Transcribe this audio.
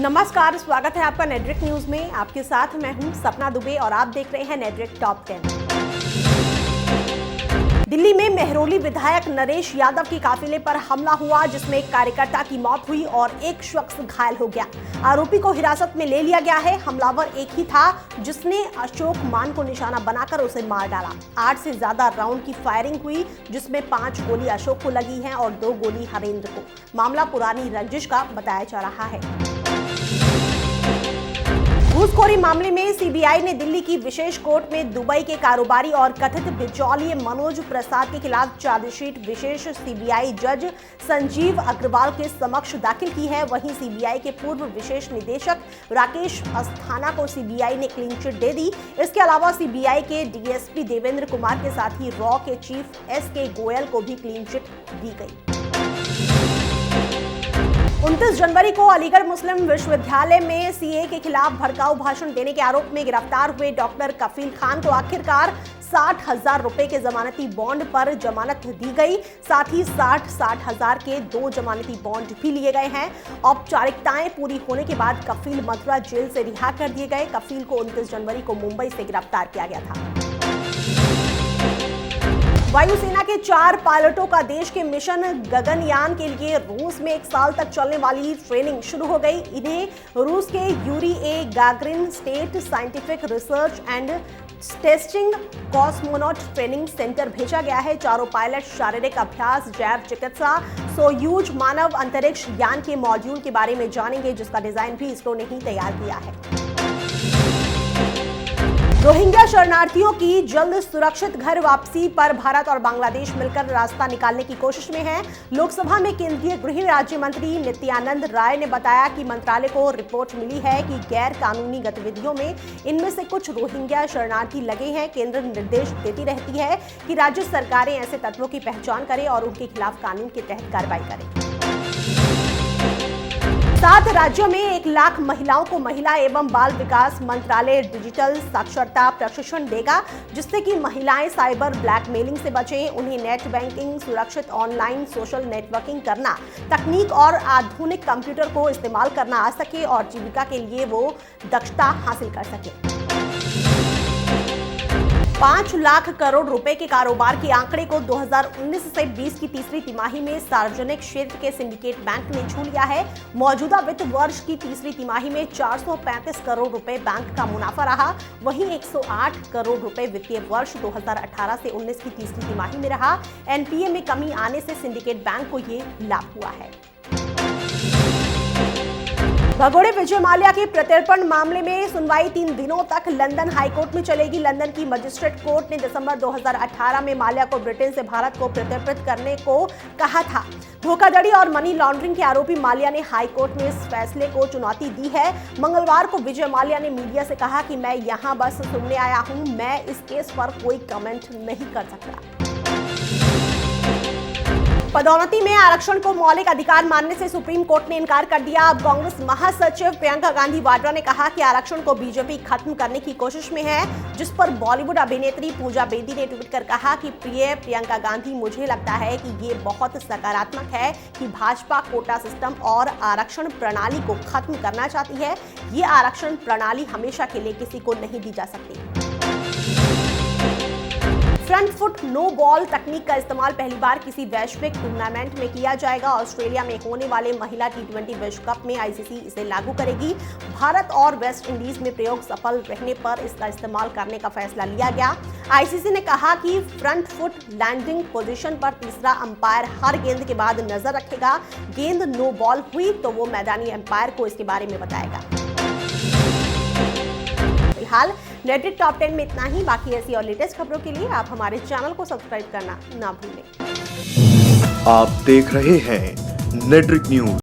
नमस्कार, स्वागत है आपका नेटवर्क न्यूज में। आपके साथ मैं हूं सपना दुबे और आप देख रहे हैं नेटवर्क टॉप 10। दिल्ली में मेहरौली विधायक नरेश यादव की काफिले पर हमला हुआ, जिसमें एक कार्यकर्ता की मौत हुई और एक शख्स घायल हो गया। आरोपी को हिरासत में ले लिया गया है। हमलावर एक ही था जिसने अशोक मान को निशाना बनाकर उसे मार डाला। 8 से ज्यादा राउंड की फायरिंग हुई, जिसमें 5 गोली अशोक को लगी हैं और 2 गोली हरेंद्र को। मामला पुरानी रंजिश का बताया जा रहा है। घूसखोरी मामले में सीबीआई ने दिल्ली की विशेष कोर्ट में दुबई के कारोबारी और कथित बिचौलिए मनोज प्रसाद के खिलाफ चार्जशीट विशेष सीबीआई जज संजीव अग्रवाल के समक्ष दाखिल की है। वहीं सीबीआई के पूर्व विशेष निदेशक राकेश अस्थाना को सीबीआई ने क्लीन चिट दे दी। इसके अलावा सीबीआई के डीएसपी देवेंद्र कुमार के साथ ही रॉ के चीफ एसके गोयल को भी क्लीन चिट दी गई। 29 जनवरी को अलीगढ़ मुस्लिम विश्वविद्यालय में सीए के खिलाफ भड़काऊ भाषण देने के आरोप में गिरफ्तार हुए डॉक्टर कफील खान को आखिरकार 60,000 रुपए के जमानती बॉन्ड पर जमानत दी गई। साथ ही 60 हजार के 2 जमानती बॉन्ड भी लिए गए हैं। औपचारिकताएं पूरी होने के बाद कफील मथुरा जेल से रिहा कर दिए गए। कफील को 29 जनवरी को मुंबई से गिरफ्तार किया गया था। वायुसेना के 4 पायलटों का देश के मिशन गगनयान के लिए रूस में 1 साल तक चलने वाली ट्रेनिंग शुरू हो गई। इन्हें रूस के Yuri A Gagarin state scientific research and testing cosmonaut training centre भेजा गया है। चारों पायलट शारीरिक अभ्यास, जैव चिकित्सा, सोयूज मानव अंतरिक्ष यान के मॉड्यूल के बारे में जानेंगे, जिसका डिजाइन भी इसरो ने ही तैयार किया है। रोहिंग्या शरणार्थियों की जल्द सुरक्षित घर वापसी पर भारत और बांग्लादेश मिलकर रास्ता निकालने की कोशिश में हैं। लोकसभा में केंद्रीय गृह राज्य मंत्री नित्यानंद राय ने बताया कि मंत्रालय को रिपोर्ट मिली है कि गैर कानूनी गतिविधियों में इनमें से कुछ रोहिंग्या शरणार्थी लगे हैं। केंद्र निर्देश देती रहती है कि राज्य सरकारें ऐसे तत्वों की पहचान करें और उनके खिलाफ कानून के तहत कार्रवाई करें। 7 राज्यों में 1 लाख महिलाओं को महिला एवं बाल विकास मंत्रालय डिजिटल साक्षरता प्रशिक्षण देगा, जिससे कि महिलाएं साइबर ब्लैकमेलिंग से बचें, उन्हें नेट बैंकिंग, सुरक्षित ऑनलाइन सोशल नेटवर्किंग करना, तकनीक और आधुनिक कंप्यूटर को इस्तेमाल करना आ सके और जीविका के लिए वो दक्षता हासिल कर सके। 5 लाख करोड़ रुपए के कारोबार के आंकड़े को 2019 से 20 की तीसरी तिमाही में सार्वजनिक क्षेत्र के सिंडिकेट बैंक ने छू लिया है। मौजूदा वित्त वर्ष की तीसरी तिमाही में 435 करोड़ रुपए बैंक का मुनाफा रहा। वहीं 108 करोड़ रुपए वित्तीय वर्ष 2018 से 19 की तीसरी तिमाही में रहा। एनपीए में कमी आने से सिंडिकेट बैंक को ये लाभ हुआ है। भगोड़े विजय माल्या के प्रत्यर्पण मामले में सुनवाई 3 दिनों तक लंदन हाईकोर्ट में चलेगी। लंदन की मजिस्ट्रेट कोर्ट ने दिसंबर 2018 में माल्या को ब्रिटेन से भारत को प्रत्यर्पित करने को कहा था। धोखाधड़ी और मनी लॉन्ड्रिंग के आरोपी माल्या ने हाईकोर्ट में इस फैसले को चुनौती दी है। मंगलवार को विजय माल्या ने मीडिया से कहा कि मैं यहां बस सुनने आया हूं, मैं इस केस पर कोई कमेंट नहीं कर सकता। पदोन्नति में आरक्षण को मौलिक अधिकार मानने से सुप्रीम कोर्ट ने इनकार कर दिया। अब कांग्रेस महासचिव प्रियंका गांधी वाड्रा ने कहा कि आरक्षण को बीजेपी खत्म करने की कोशिश में है, जिस पर बॉलीवुड अभिनेत्री पूजा बेदी ने ट्वीट कर कहा कि प्रिय प्रियंका गांधी, मुझे लगता है कि ये बहुत सकारात्मक है कि भाजपा कोटा सिस्टम और आरक्षण प्रणाली को खत्म करना चाहती है। ये आरक्षण प्रणाली हमेशा के लिए किसी को नहीं दी जा सकती। फ्रंट फुट नो बॉल तकनीक का इस्तेमाल पहली बार किसी वैश्विक टूर्नामेंट में किया जाएगा। ऑस्ट्रेलिया में होने वाले महिला T20 विश्व कप में आईसीसी इसे लागू करेगी। भारत और वेस्ट इंडीज में प्रयोग सफल रहने पर इसका इस्तेमाल करने का फैसला लिया गया। आईसीसी ने कहा कि फ्रंट फुट लैंडिंग पोजीशन पर तीसरा अंपायर हर गेंद के बाद नजर रखेगा। गेंद नो बॉल हुई तो वो मैदानी अंपायर को इसके बारे में बताएगा। फिलहाल नेटवर्क टॉप 10 में इतना ही। बाकी ऐसी और लेटेस्ट खबरों के लिए आप हमारे चैनल को सब्सक्राइब करना ना भूलें। आप देख रहे हैं नेटवर्क न्यूज।